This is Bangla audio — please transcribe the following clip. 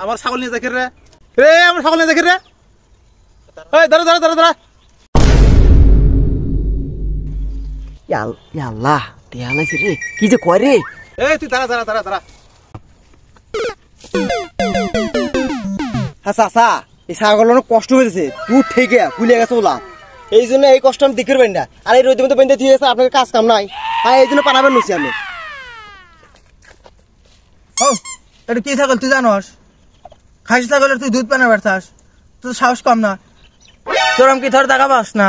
আমার ছাগল নিয়ে দেখে রে রে আমার ছাগল নিয়ে দেখে রে এই দাঁড়া দাঁড়া দাঁড়া দাঁড়া আল্লাহ দেয়ালাইছে রে কি যে করে এই তুই দাঁড়া দাঁড়া দাঁড়া দাঁড়া হ্যাঁ চাচা এই ছাগল অনেক কষ্ট হয়েছে তুই ঠেকে ফুলে গেছে ওলা এই জন্য এই কষ্ট আমি দেখতে পাই না আর এই রোদের মধ্যে বেঁধে দিয়ে গেছে আপনাকে কাজ কাম নাই হ্যাঁ এই জন্য পানাবেন নছি আমি ও এটা কি ছাগল তুই জানোস খাসি ছাগলের তুই দুধ পানা বেড়াস তোর সাহস কম না তোর আমি কি ধর দেখা পাস না